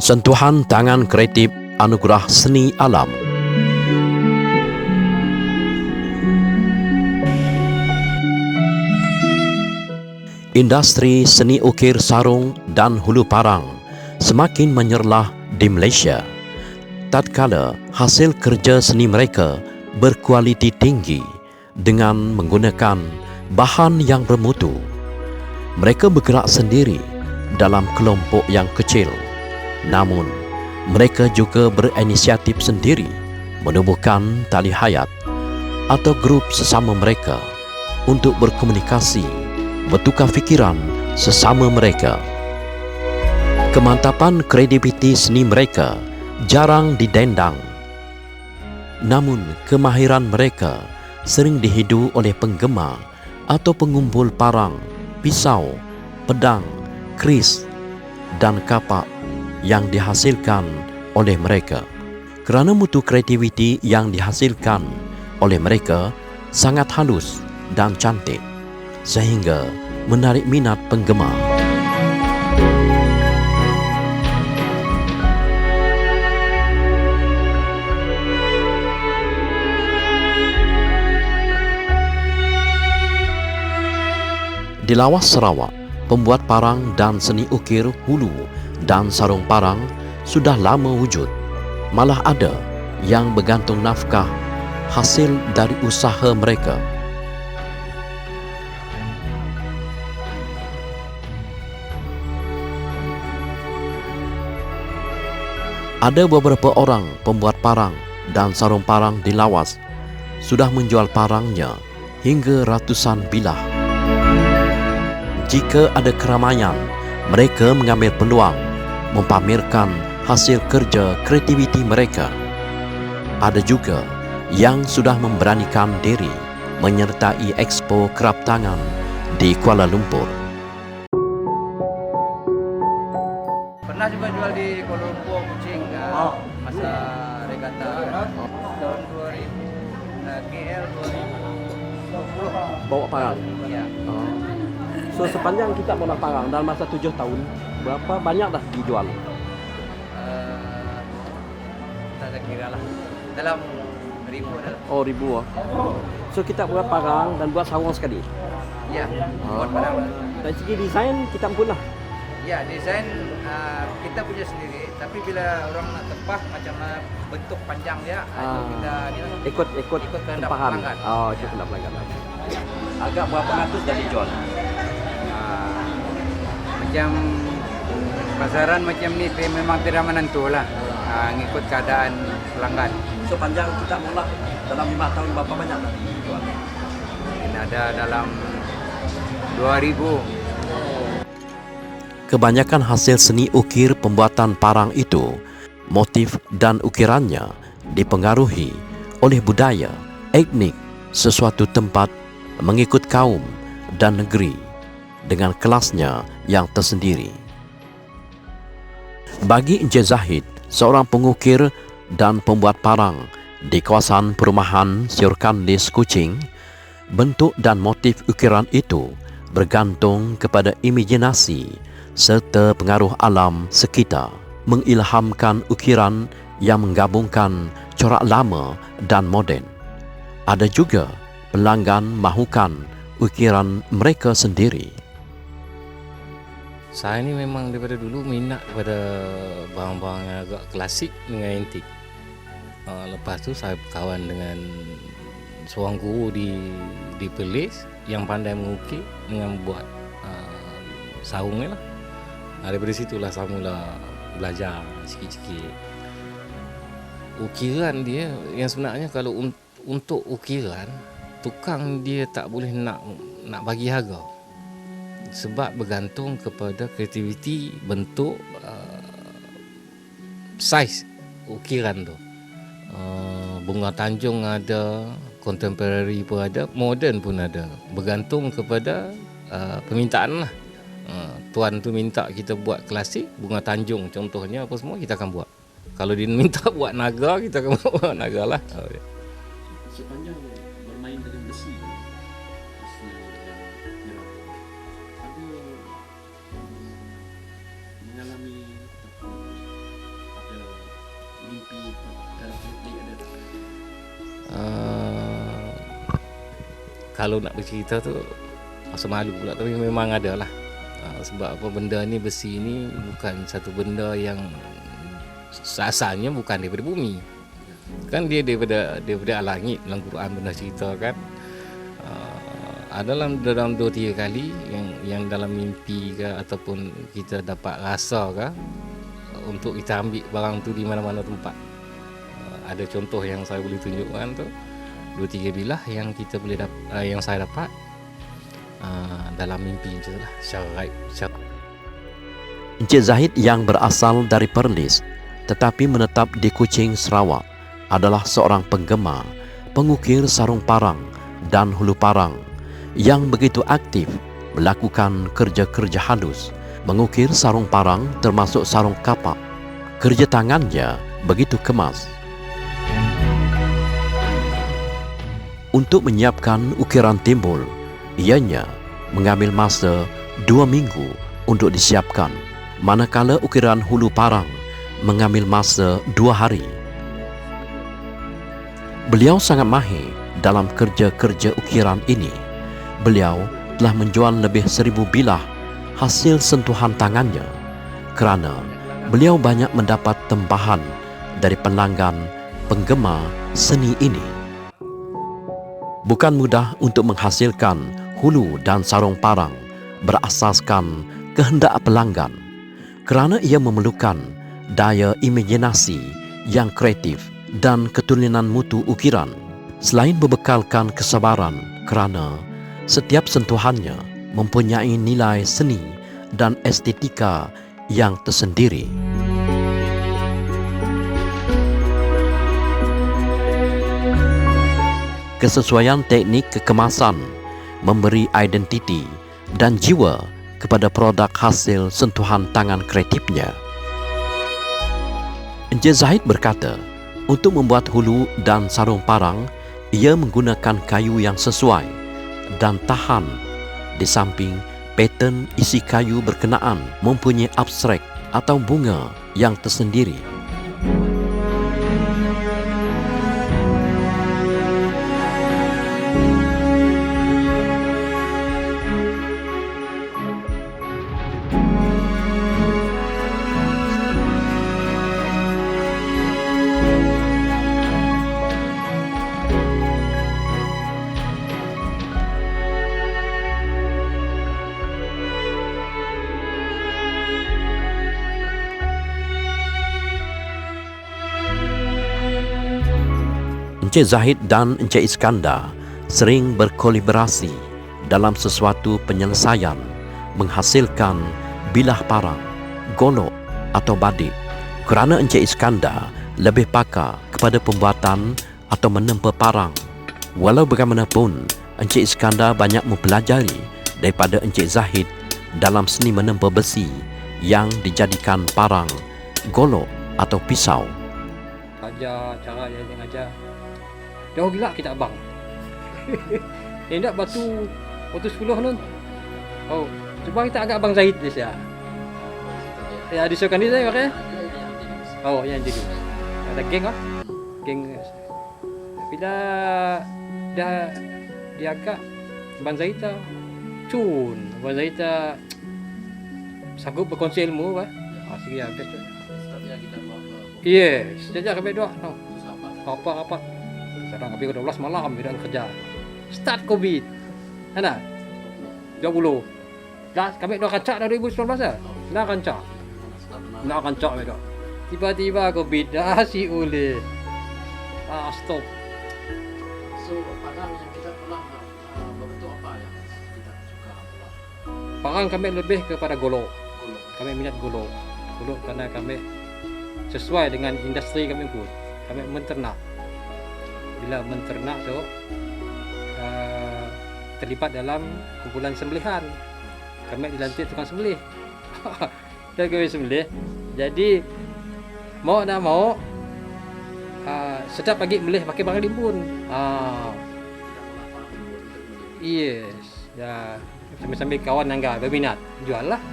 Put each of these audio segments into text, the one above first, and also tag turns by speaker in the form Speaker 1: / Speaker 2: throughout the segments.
Speaker 1: Sentuhan tangan kreatif anugerah seni alam. Industri seni ukir sarung dan hulu parang semakin menyerlah di Malaysia. Tatkala hasil kerja seni mereka berkualiti tinggi dengan menggunakan bahan yang bermutu, mereka bergerak sendiri dalam kelompok yang kecil. Namun, mereka juga berinisiatif sendiri menubuhkan tali hayat atau grup sesama mereka untuk berkomunikasi, bertukar fikiran sesama mereka. Kemantapan kreativiti seni mereka jarang didendang. Namun, kemahiran mereka sering dihidu oleh penggemar atau pengumpul parang, pisau, pedang, keris dan kapak yang dihasilkan oleh mereka. Kerana mutu kreativiti yang dihasilkan oleh mereka sangat halus dan cantik, sehingga menarik minat penggemar. Di Lawas, Sarawak, pembuat parang dan seni ukir hulu dan sarung parang sudah lama wujud. Malah ada yang bergantung nafkah hasil dari usaha mereka. Ada beberapa orang pembuat parang dan sarung parang di Lawas sudah menjual parangnya hingga ratusan bilah. Jika ada keramaian, mereka mengambil peluang mempamerkan hasil kerja kreativiti mereka. Ada juga yang sudah memberanikan diri menyertai Expo Kerap Tangan di Kuala Lumpur.
Speaker 2: Pernah juga jual di Kuala Lumpur, Kuching, masa regata tahun 2000, KL 2020.
Speaker 1: Bawa parang?
Speaker 2: Ya.
Speaker 1: So sepanjang kita bawa parang dalam masa 7 tahun, berapa banyak dah dijual?
Speaker 2: Tak kira lah. Dalam ribu adalah.
Speaker 1: Oh, ribu. So kita buat parang dan buat sarung sekali.
Speaker 2: Ya, buat barang.
Speaker 1: Dari segi desain kita pun lah.
Speaker 2: Ya, desain kita punya sendiri. Tapi bila orang nak tempah macam bentuk panjang dia, itu kita
Speaker 1: ikut
Speaker 2: kehendak
Speaker 1: tempahan.
Speaker 2: pelanggan.
Speaker 1: Oh, ikut kehendak pelanggan. Agak berapa ratus dah dijual?
Speaker 2: Macam pasaran macam ni memang tidak menentu lah. Ngikut keadaan pelanggan.
Speaker 1: So panjang kita mula dalam 5 tahun berapa banyak dah dijual?
Speaker 2: Ini ada dalam 2000.
Speaker 1: Kebanyakan hasil seni ukir pembuatan parang itu, motif dan ukirannya dipengaruhi oleh budaya, etnik sesuatu tempat mengikut kaum dan negeri dengan kelasnya yang tersendiri. Bagi Encik Zahid, seorang pengukir dan pembuat parang di kawasan perumahan Siurkanlis, Kuching, bentuk dan motif ukiran itu bergantung kepada imajinasi serta pengaruh alam sekitar, mengilhamkan ukiran yang menggabungkan corak lama dan moden. Ada juga pelanggan mahukan ukiran mereka sendiri.
Speaker 3: Saya ni memang daripada dulu minat pada barang-barang yang agak klasik dengan antik. Lepas tu saya berkawan dengan seorang guru di Perlis yang pandai mengukir dengan buat sarung ni lah. Daripada situlah saya mula belajar sikit-sikit. Ukiran dia yang sebenarnya kalau untuk ukiran, tukang dia tak boleh nak bagi harga. Sebab bergantung kepada kreativiti bentuk saiz ukiran tu. Bunga Tanjung ada, contemporary pun ada, modern pun ada. Bergantung kepada permintaan lah. Tuan tu minta kita buat klasik, Bunga Tanjung contohnya apa semua kita akan buat. Kalau dia minta buat naga, kita akan buat naga lah.
Speaker 4: Sepanjang bermain dengan besi, mengalami
Speaker 3: Kalau nak bercerita tu rasa malu pula, tapi memang ada lah. Sebab apa, benda ni, besi ni bukan satu benda yang asalnya bukan daripada bumi. Kan dia daripada langit. Dalam Quran pernah cerita kan, dalam 2-3 kali yang dalam mimpi ke ataupun kita dapat rasa ke, untuk kita ambil barang tu di mana-mana tempat. Ada contoh yang saya boleh tunjukkan tu, 2-3 bilah yang kita boleh yang saya dapat dalam mimpi macam itulah, secara gaib.
Speaker 1: Encik Zahid yang berasal dari Perlis tetapi menetap di Kuching, Sarawak adalah seorang penggemar, pengukir sarung parang dan hulu parang yang begitu aktif melakukan kerja-kerja halus, mengukir sarung parang termasuk sarung kapak. Kerja tangannya begitu kemas. Untuk menyiapkan ukiran timbul, ianya mengambil masa 2 minggu untuk disiapkan, manakala ukiran hulu parang mengambil masa 2 hari. Beliau sangat mahir dalam kerja-kerja ukiran ini. Beliau telah menjual lebih 1000 bilah hasil sentuhan tangannya kerana beliau banyak mendapat tempahan dari pelanggan penggemar seni ini. Bukan mudah untuk menghasilkan hulu dan sarung parang berasaskan kehendak pelanggan, kerana ia memerlukan daya imajinasi yang kreatif dan keturunan mutu ukiran, selain membekalkan kesabaran kerana setiap sentuhannya mempunyai nilai seni dan estetika yang tersendiri. Kesesuaian teknik kekemasan memberi identiti dan jiwa kepada produk hasil sentuhan tangan kreatifnya. Encik Zahid berkata, untuk membuat hulu dan sarung parang, ia menggunakan kayu yang sesuai dan tahan. Di samping pattern isi kayu berkenaan mempunyai abstrak atau bunga yang tersendiri. Encik Zahid dan Encik Iskandar sering berkolaborasi dalam sesuatu penyelesaian menghasilkan bilah parang, golok atau badik, kerana Encik Iskandar lebih pakar kepada pembuatan atau menempa parang. Walau bagaimanapun, Encik Iskandar banyak mempelajari daripada Encik Zahid dalam seni menempa besi yang dijadikan parang, golok atau pisau.
Speaker 5: Ajar cara dia ajar. Jauh gila kita abang. Yang tak batu 10 nun. Oh, cuba kita agak abang Zahid dia sia. Ya disukan dia saya pakai. Oh, yang jadi. Ada geng ah. Geng. Bila dah dia agak abang Zahid cun. Abang Zahid sanggup berkongsi ilmu bah. Sikit habis tu. Yes, sejak kami doa no. Apa sekarang kami 12 malam bidang kerja. Start COVID. Mana? 20. Dah kami dah kancak dah 2019 dah. Dah kancak. Dah kancak kami dah. Tiba-tiba COVID dah si oleh. Stop.
Speaker 4: So, parang yang kita pernah berbentuk apa yang kita suka?
Speaker 5: Parang kami lebih kepada golok.
Speaker 4: Golok.
Speaker 5: Kami minat golok. Golok kerana kami sesuai dengan industri kami pun. Kami menternak. Bila menternak tu terlibat dalam kumpulan sembelihan. Kami dilantik tukang sembelih. Dan kami sembelih. Jadi mau tak mau setiap pagi melih pakai barang limbun. Yes. Ya, sambil-sambil kawan nangga berminat jual lah.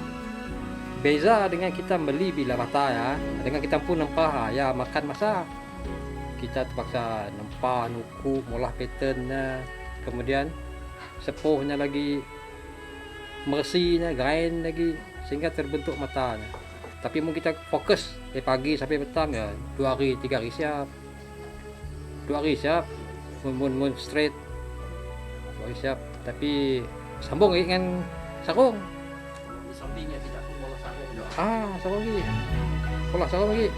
Speaker 5: Beza dengan kita beli bila rata ya, dengan kita pun nempah ya makan masa. kita terpaksa nempah, nuku, molah patternnya, kemudian sepuhnya lagi, meresinya, grind lagi, sehingga terbentuk matanya. Tapi mau kita fokus dari pagi sampai petang ya 2 hari 3 hari siap. 2 hari siap, mun straight 2 hari siap. Tapi sambung lagi dengan sarung.
Speaker 4: Di sampingnya tidak pola sarung juga.
Speaker 5: Sarung lagi. Pola sarung lagi.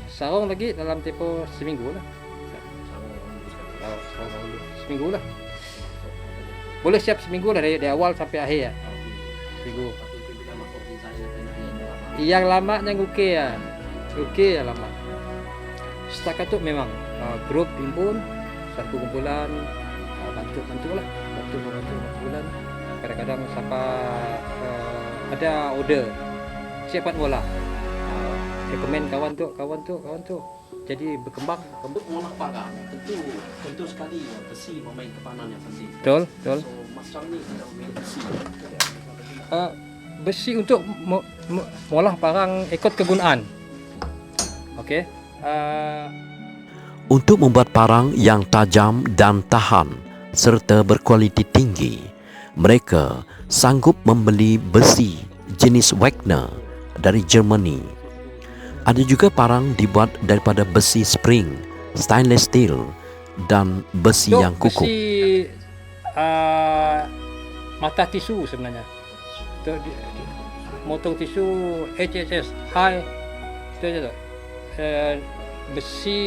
Speaker 5: Sarung lagi dalam tempoh seminggu lah.
Speaker 4: Sarung
Speaker 5: Sarung dulu. Seminggu lah. Boleh siap seminggu lah dari awal sampai akhir ya. Seminggu.
Speaker 4: Tapi itu bila masuk desain lama.
Speaker 5: Yang lama yang oke ya. Oke ya lama. Setakat tu memang grup himpun, satu kumpulan, bantu lah. Bantu bulan. Kadang-kadang sampai ada order siap buat bola. Rekomen kawan tu. Jadi berkembang.
Speaker 4: Untuk mengolah parang tentu sekali besi memain peranan yang penting.
Speaker 5: Betul.
Speaker 4: So macam ni kita main besi.
Speaker 5: Besi untuk mengolah parang ikut kegunaan. Okey.
Speaker 1: Untuk membuat parang yang tajam dan tahan serta berkualiti tinggi, mereka sanggup membeli besi jenis Wagner dari Germany. Ada juga parang dibuat daripada besi spring, stainless steel dan besi yang kukuh.
Speaker 5: Besi mata tisu sebenarnya. Tu motong tisu HSS high tu je tu. Besi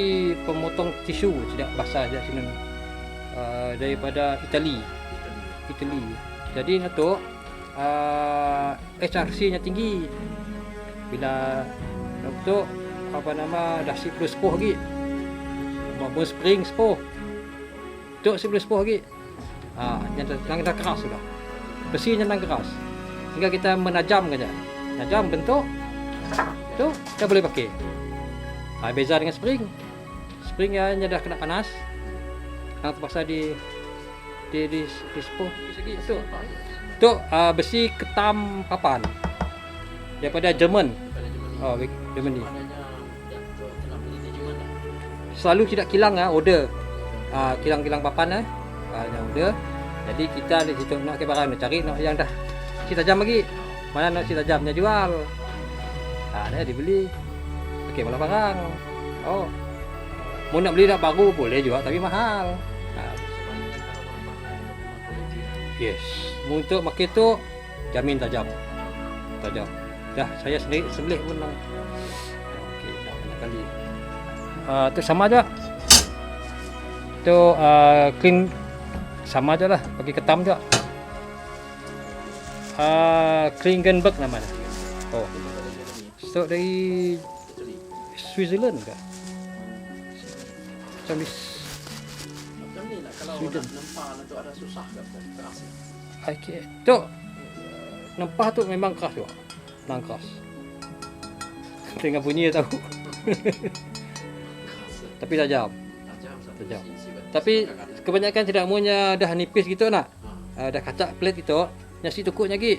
Speaker 5: pemotong tisu tidak bahasa dia sini. Daripada Itali. Jadi tu HRC-nya tinggi. Bila tu dah 10 sepuh lagi. Mau spring sepuh. Tu 10 sepuh lagi. Yang dah keras sudah. Besinya dah keras. Hingga kita menajam saja. Najam bentuk. Tu kita boleh pakai. Beza dengan spring. Spring yang dah kena panas. Yang terpaksa di sepuh segi. Tu besi ketam papan. Daripada Jerman. Germany. Selalu tidak kilang order. Kilang-kilang papan yang order. Jadi kita di situ nak ke barang, nak cari nak yang dah si tajam lagi. Mana nak si tajamnya jual. Dia dibeli. Okey, malah barang. Mau nak beli dah baru boleh juga tapi mahal. Yes. Untuk pakai tu jamin tajam. Dah saya sendiri sembelih pun dah. Okey, dah banyak kali. Tu sama aja. Tu clean sama aja lah, bagi ketam juga. Klingenberg namanya. So dari Switzerland ke? Macam
Speaker 4: ni lah kalau
Speaker 5: Sweden.
Speaker 4: nak nempah tu ada susah ke keras.
Speaker 5: Okay. Tu nempah tu memang keras juga. Memang keras. Tengah bunyi tahu. Tapi tajam. Tajam. Tapi kebanyakan tidak maunya dah nipis gitu nak. Dah kacak plate itu, nyasi tukuk lagi.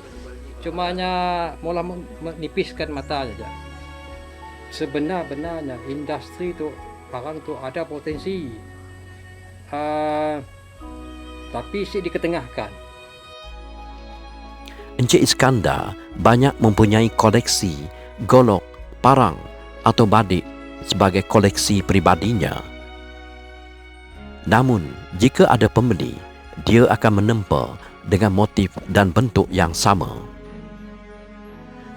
Speaker 5: Cuma hanya mula menipiskan mata saja. Sebenar-benarnya industri tu parang tu ada potensi. Tapi diketengahkan.
Speaker 1: Encik Iskandar banyak mempunyai koleksi golok, parang atau badik sebagai koleksi pribadinya. Namun, jika ada pembeli, dia akan menempa dengan motif dan bentuk yang sama.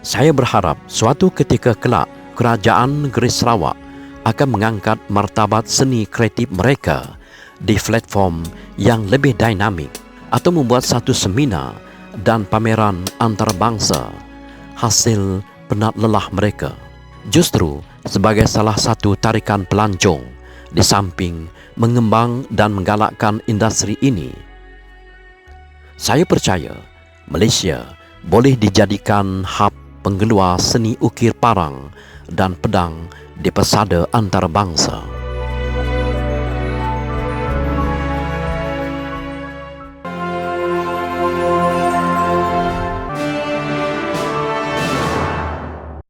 Speaker 1: Saya berharap suatu ketika kelak Kerajaan Negeri Sarawak akan mengangkat martabat seni kreatif mereka di platform yang lebih dinamik atau membuat satu seminar dan pameran antarabangsa hasil penat lelah mereka. Justru sebagai salah satu tarikan pelancong di samping mengembang dan menggalakkan industri ini, saya percaya Malaysia boleh dijadikan hub penggeluar seni ukir parang dan pedang di pesada antarabangsa.